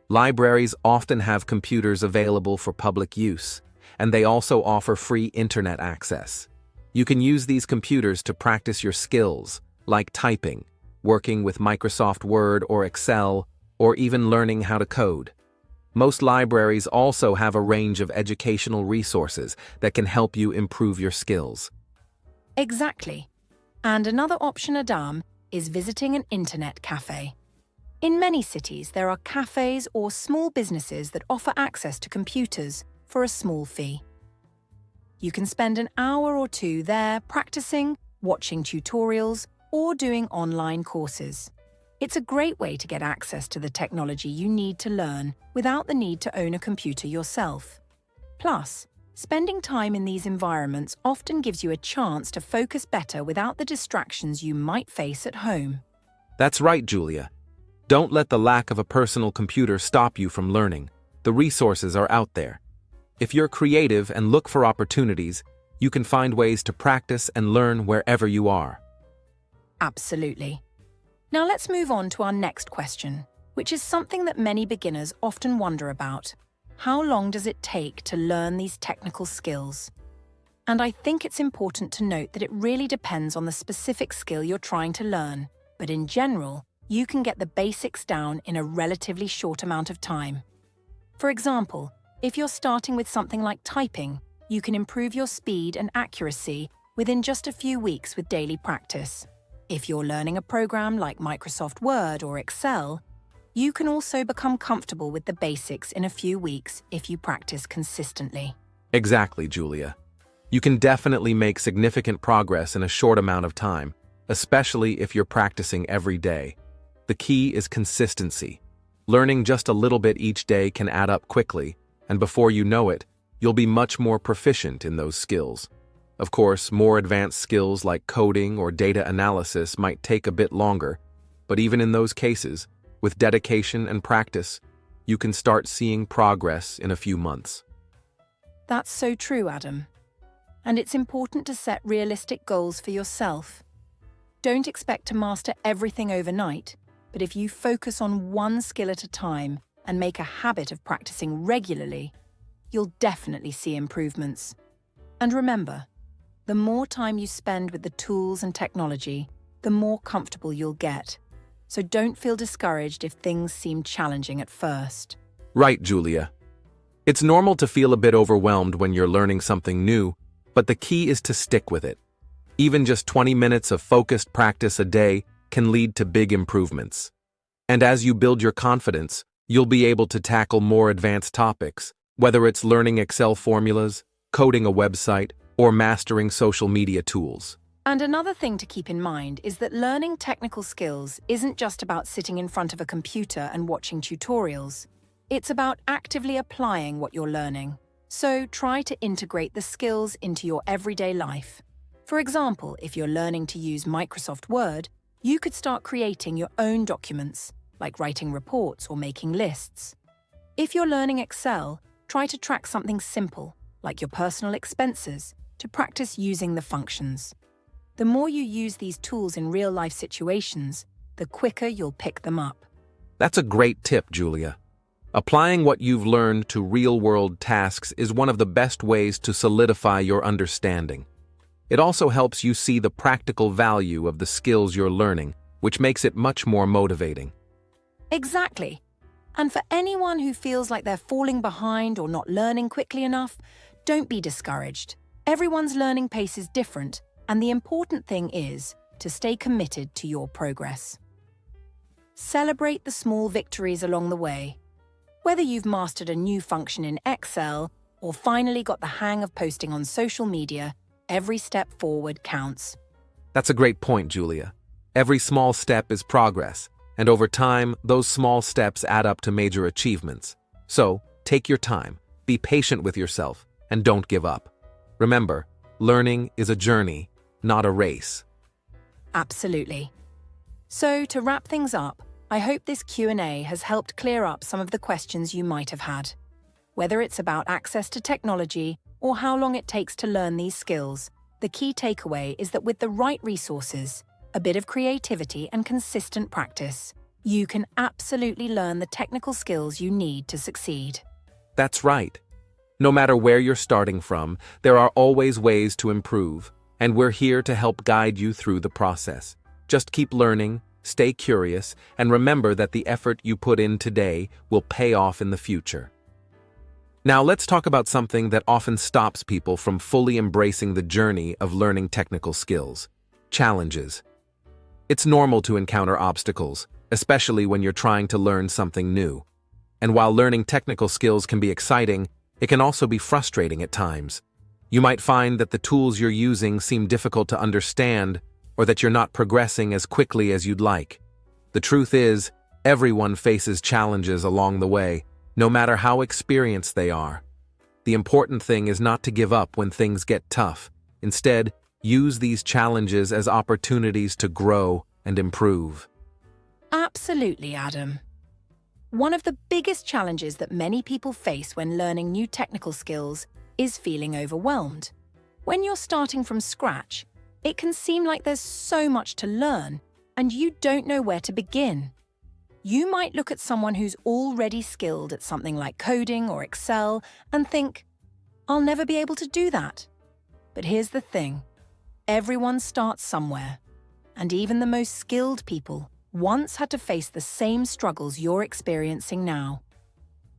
Libraries often have computers available for public use, and they also offer free internet access. You can use these computers to practice your skills, like typing, working with Microsoft Word or Excel, or even learning how to code. Most libraries also have a range of educational resources that can help you improve your skills. Exactly. And another option, Adam, is visiting an internet cafe. In many cities, there are cafes or small businesses that offer access to computers for a small fee. You can spend an hour or two there practicing, watching tutorials, or doing online courses. It's a great way to get access to the technology you need to learn without the need to own a computer yourself. Plus, spending time in these environments often gives you a chance to focus better without the distractions you might face at home. That's right, Julia. Don't let the lack of a personal computer stop you from learning. The resources are out there. If you're creative and look for opportunities, you can find ways to practice and learn wherever you are. Absolutely. Now let's move on to our next question, which is something that many beginners often wonder about. How long does it take to learn these technical skills? And I think it's important to note that it really depends on the specific skill you're trying to learn, but in general, you can get the basics down in a relatively short amount of time. For example, if you're starting with something like typing, you can improve your speed and accuracy within just a few weeks with daily practice. If you're learning a program like Microsoft Word or Excel, you can also become comfortable with the basics in a few weeks if you practice consistently. Exactly, Julia. You can definitely make significant progress in a short amount of time, especially if you're practicing every day. The key is consistency. Learning just a little bit each day can add up quickly, and before you know it, you'll be much more proficient in those skills. Of course, more advanced skills like coding or data analysis might take a bit longer, but even in those cases, with dedication and practice, you can start seeing progress in a few months. That's so true, Adam. And it's important to set realistic goals for yourself. Don't expect to master everything overnight, but if you focus on one skill at a time and make a habit of practicing regularly, you'll definitely see improvements. And remember, the more time you spend with the tools and technology, the more comfortable you'll get. So don't feel discouraged if things seem challenging at first. Right, Julia. It's normal to feel a bit overwhelmed when you're learning something new, but the key is to stick with it. Even just 20 minutes of focused practice a day can lead to big improvements. And as you build your confidence, you'll be able to tackle more advanced topics, whether it's learning Excel formulas, coding a website, or mastering social media tools. And another thing to keep in mind is that learning technical skills isn't just about sitting in front of a computer and watching tutorials. It's about actively applying what you're learning. So try to integrate the skills into your everyday life. For example, if you're learning to use Microsoft Word, you could start creating your own documents, like writing reports or making lists. If you're learning Excel, try to track something simple, like your personal expenses, to practice using the functions. The more you use these tools in real-life situations, the quicker you'll pick them up. That's a great tip, Julia. Applying what you've learned to real-world tasks is one of the best ways to solidify your understanding. It also helps you see the practical value of the skills you're learning, which makes it much more motivating. Exactly. And for anyone who feels like they're falling behind or not learning quickly enough, don't be discouraged. Everyone's learning pace is different, and the important thing is to stay committed to your progress. Celebrate the small victories along the way. Whether you've mastered a new function in Excel or finally got the hang of posting on social media, every step forward counts. That's a great point, Julia. Every small step is progress, and over time, those small steps add up to major achievements. So, take your time, be patient with yourself, and don't give up. Remember, learning is a journey, not a race. Absolutely. So, to wrap things up, I hope this Q&A has helped clear up some of the questions you might have had. Whether it's about access to technology or how long it takes to learn these skills, the key takeaway is that with the right resources, a bit of creativity and consistent practice, you can absolutely learn the technical skills you need to succeed. That's right. No matter where you're starting from, there are always ways to improve, and we're here to help guide you through the process. Just keep learning, stay curious, and remember that the effort you put in today will pay off in the future. Now let's talk about something that often stops people from fully embracing the journey of learning technical skills: challenges. It's normal to encounter obstacles, especially when you're trying to learn something new. And while learning technical skills can be exciting, it can also be frustrating at times. You might find that the tools you're using seem difficult to understand, or that you're not progressing as quickly as you'd like. The truth is, everyone faces challenges along the way, no matter how experienced they are. The important thing is not to give up when things get tough. Instead, use these challenges as opportunities to grow and improve. Absolutely, Adam. One of the biggest challenges that many people face when learning new technical skills is feeling overwhelmed. When you're starting from scratch, it can seem like there's so much to learn and you don't know where to begin. You might look at someone who's already skilled at something like coding or Excel and think, "I'll never be able to do that." But here's the thing. Everyone starts somewhere, and even the most skilled people once had to face the same struggles you're experiencing now.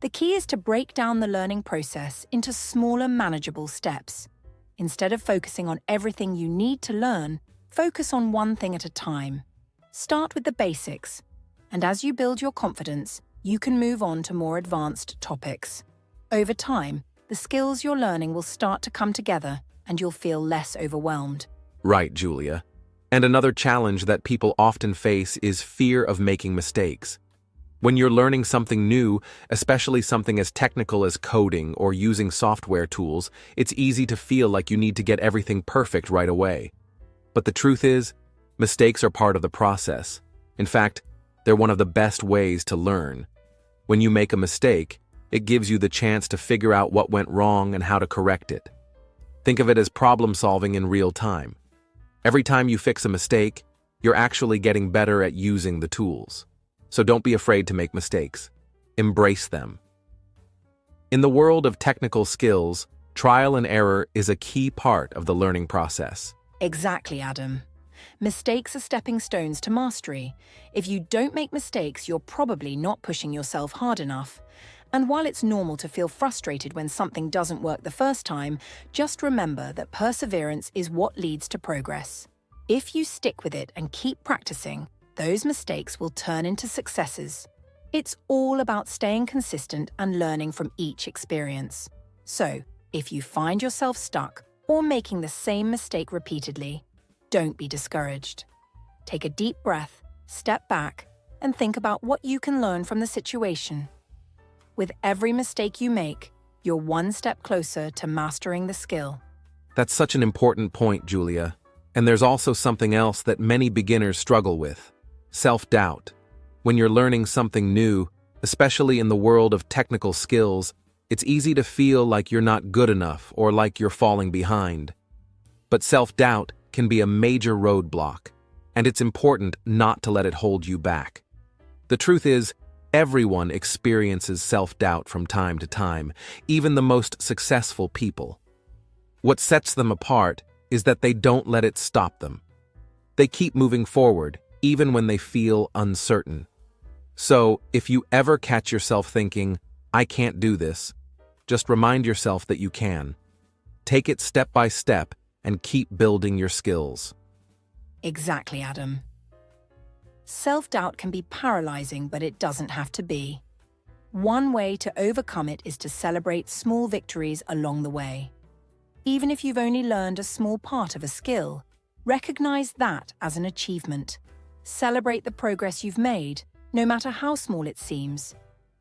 The key is to break down the learning process into smaller, manageable steps. Instead of focusing on everything you need to learn, focus on one thing at a time. Start with the basics, and as you build your confidence, you can move on to more advanced topics. Over time, the skills you're learning will start to come together and you'll feel less overwhelmed. Right, Julia. And another challenge that people often face is fear of making mistakes. When you're learning something new, especially something as technical as coding or using software tools, it's easy to feel like you need to get everything perfect right away. But the truth is, mistakes are part of the process. In fact, they're one of the best ways to learn. When you make a mistake, it gives you the chance to figure out what went wrong and how to correct it. Think of it as problem solving in real time. Every time you fix a mistake, you're actually getting better at using the tools. So don't be afraid to make mistakes. Embrace them. In the world of technical skills, trial and error is a key part of the learning process. Exactly, Adam. Mistakes are stepping stones to mastery. If you don't make mistakes, you're probably not pushing yourself hard enough. And while it's normal to feel frustrated when something doesn't work the first time, just remember that perseverance is what leads to progress. If you stick with it and keep practicing, those mistakes will turn into successes. It's all about staying consistent and learning from each experience. So, if you find yourself stuck or making the same mistake repeatedly, don't be discouraged. Take a deep breath, step back, and think about what you can learn from the situation. With every mistake you make, you're one step closer to mastering the skill. That's such an important point, Julia. And there's also something else that many beginners struggle with: self-doubt. When you're learning something new, especially in the world of technical skills, it's easy to feel like you're not good enough or like you're falling behind. But self-doubt can be a major roadblock, and it's important not to let it hold you back. The truth is, everyone experiences self-doubt from time to time, even the most successful people. What sets them apart is that they don't let it stop them. They keep moving forward, even when they feel uncertain. So, if you ever catch yourself thinking, "I can't do this," just remind yourself that you can. Take it step by step and keep building your skills. Exactly, Adam. Self-doubt can be paralyzing, but it doesn't have to be. One way to overcome it is to celebrate small victories along the way. Even if you've only learned a small part of a skill, recognize that as an achievement. Celebrate the progress you've made, no matter how small it seems.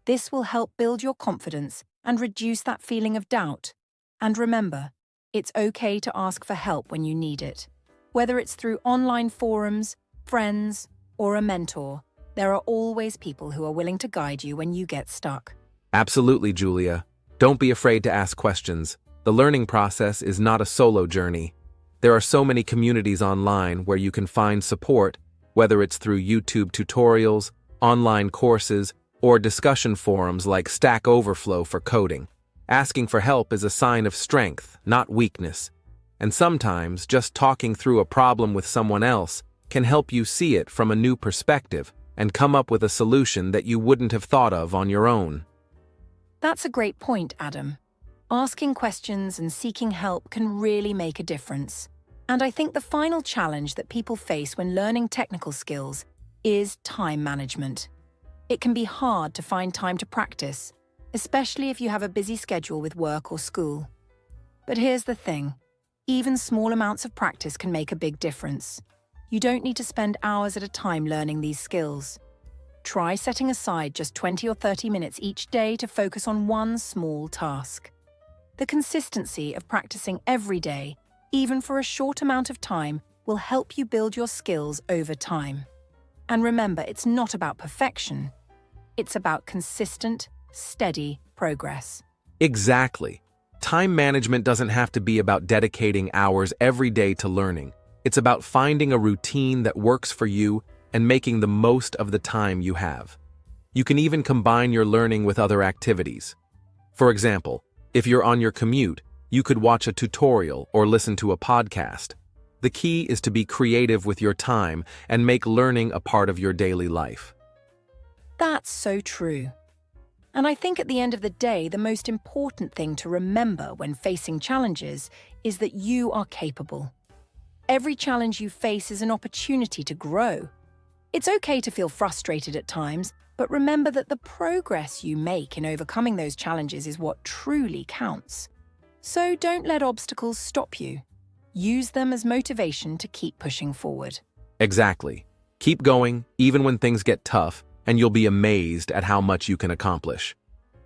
This will help build your confidence and reduce that feeling of doubt. And remember, it's okay to ask for help when you need it. Whether it's through online forums, friends, or a mentor, there are always people who are willing to guide you when you get stuck. Absolutely, Julia. Don't be afraid to ask questions. The learning process is not a solo journey. There are so many communities online where you can find support, whether it's through YouTube tutorials, online courses, or discussion forums like Stack Overflow for coding. Asking for help is a sign of strength, not weakness. And sometimes just talking through a problem with someone else can help you see it from a new perspective and come up with a solution that you wouldn't have thought of on your own. That's a great point, Adam. Asking questions and seeking help can really make a difference. And I think the final challenge that people face when learning technical skills is time management. It can be hard to find time to practice, especially if you have a busy schedule with work or school. But here's the thing. Even small amounts of practice can make a big difference. You don't need to spend hours at a time learning these skills. Try setting aside just 20 or 30 minutes each day to focus on one small task. The consistency of practicing every day, even for a short amount of time, will help you build your skills over time. And remember, it's not about perfection. It's about consistent, steady progress. Exactly. Time management doesn't have to be about dedicating hours every day to learning. It's about finding a routine that works for you and making the most of the time you have. You can even combine your learning with other activities. For example, if you're on your commute, you could watch a tutorial or listen to a podcast. The key is to be creative with your time and make learning a part of your daily life. That's so true. And I think at the end of the day, the most important thing to remember when facing challenges is that you are capable. Every challenge you face is an opportunity to grow. It's okay to feel frustrated at times, but remember that the progress you make in overcoming those challenges is what truly counts. So don't let obstacles stop you. Use them as motivation to keep pushing forward. Exactly. Keep going, even when things get tough, and you'll be amazed at how much you can accomplish.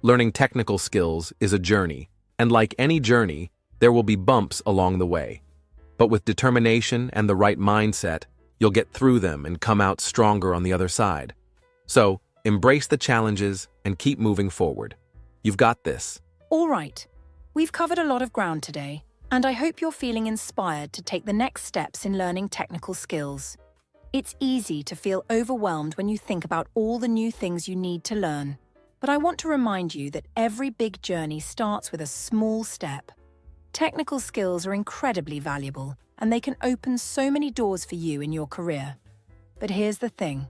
Learning technical skills is a journey, and like any journey, there will be bumps along the way. But with determination and the right mindset, you'll get through them and come out stronger on the other side. So, embrace the challenges and keep moving forward. You've got this. All right. We've covered a lot of ground today, and I hope you're feeling inspired to take the next steps in learning technical skills. It's easy to feel overwhelmed when you think about all the new things you need to learn. But I want to remind you that every big journey starts with a small step. Technical skills are incredibly valuable, and they can open so many doors for you in your career. But here's the thing.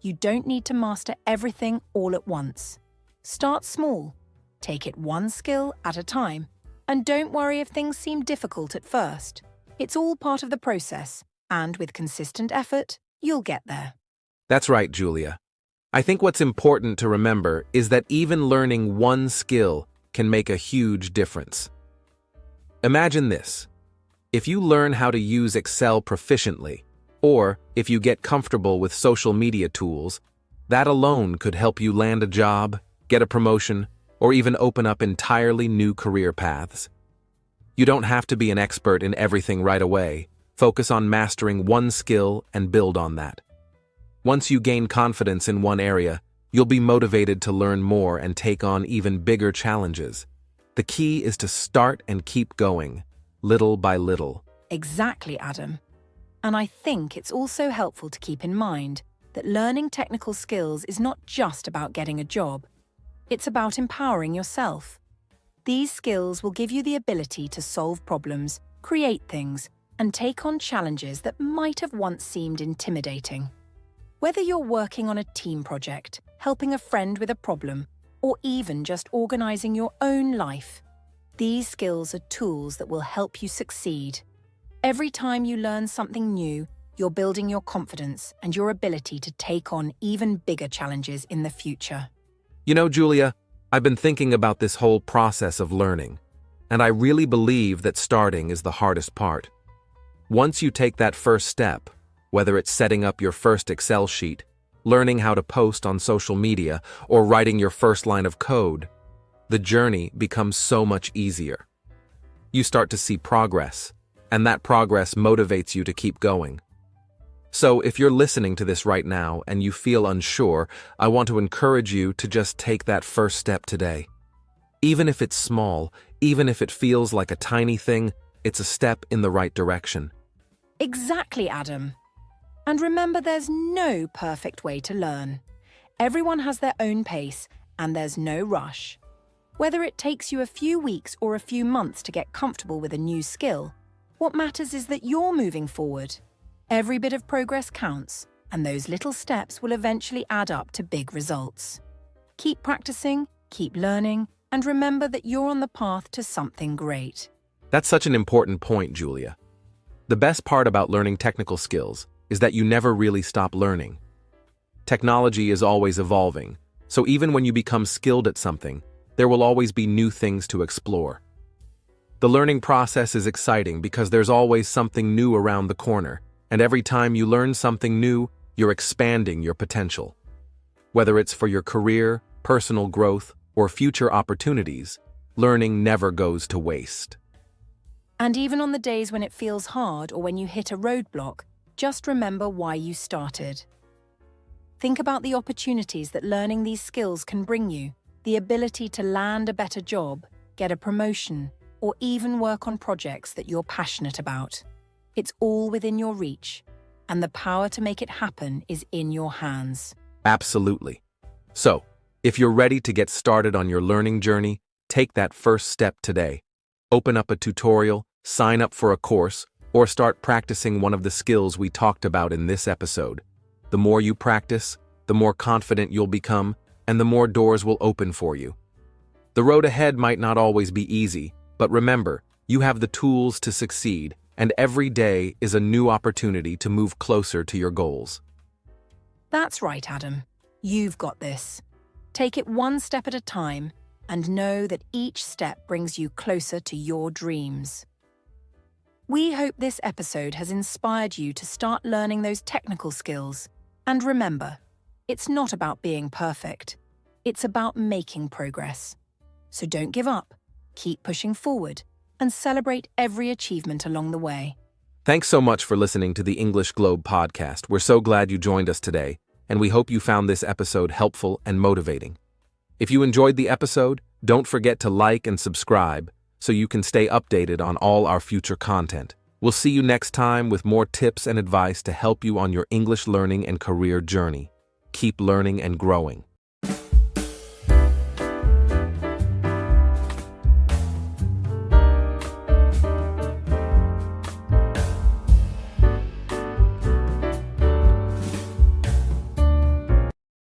You don't need to master everything all at once. Start small. Take it one skill at a time. And don't worry if things seem difficult at first. It's all part of the process. And with consistent effort, you'll get there. That's right, Julia. I think what's important to remember is that even learning one skill can make a huge difference. Imagine this. If you learn how to use Excel proficiently, or if you get comfortable with social media tools, that alone could help you land a job, get a promotion, or even open up entirely new career paths. You don't have to be an expert in everything right away. Focus on mastering one skill and build on that. Once you gain confidence in one area, you'll be motivated to learn more and take on even bigger challenges. The key is to start and keep going, little by little. Exactly, Adam. And I think it's also helpful to keep in mind that learning technical skills is not just about getting a job. It's about empowering yourself. These skills will give you the ability to solve problems, create things, and take on challenges that might have once seemed intimidating. Whether you're working on a team project, helping a friend with a problem, or even just organizing your own life, these skills are tools that will help you succeed. Every time you learn something new, you're building your confidence and your ability to take on even bigger challenges in the future. You know, Julia, I've been thinking about this whole process of learning, and I really believe that starting is the hardest part. Once you take that first step, whether it's setting up your first Excel sheet, learning how to post on social media, or writing your first line of code, the journey becomes so much easier. You start to see progress, and that progress motivates you to keep going. So if you're listening to this right now and you feel unsure, I want to encourage you to just take that first step today. Even if it's small, even if it feels like a tiny thing, it's a step in the right direction. Exactly, Adam. And remember, there's no perfect way to learn. Everyone has their own pace, and there's no rush. Whether it takes you a few weeks or a few months to get comfortable with a new skill, what matters is that you're moving forward. Every bit of progress counts, and those little steps will eventually add up to big results. Keep practicing, keep learning, and remember that you're on the path to something great. That's such an important point, Julia. The best part about learning technical skills is that you never really stop learning. Technology is always evolving, so even when you become skilled at something, there will always be new things to explore. The learning process is exciting because there's always something new around the corner, and every time you learn something new, you're expanding your potential. Whether it's for your career, personal growth, or future opportunities, learning never goes to waste. And even on the days when it feels hard or when you hit a roadblock, just remember why you started. Think about the opportunities that learning these skills can bring you, the ability to land a better job, get a promotion, or even work on projects that you're passionate about. It's all within your reach, and the power to make it happen is in your hands. Absolutely. So, if you're ready to get started on your learning journey, take that first step today. Open up a tutorial, sign up for a course, or start practicing one of the skills we talked about in this episode. The more you practice, the more confident you'll become, and the more doors will open for you. The road ahead might not always be easy, but remember, you have the tools to succeed, and every day is a new opportunity to move closer to your goals. That's right, Adam. You've got this. Take it one step at a time, and know that each step brings you closer to your dreams. We hope this episode has inspired you to start learning those technical skills. And remember, it's not about being perfect. It's about making progress. So don't give up, keep pushing forward, and celebrate every achievement along the way. Thanks so much for listening to the English Globe podcast. We're so glad you joined us today, and we hope you found this episode helpful and motivating. If you enjoyed the episode, don't forget to like and subscribe so you can stay updated on all our future content. We'll see you next time with more tips and advice to help you on your English learning and career journey. Keep learning and growing.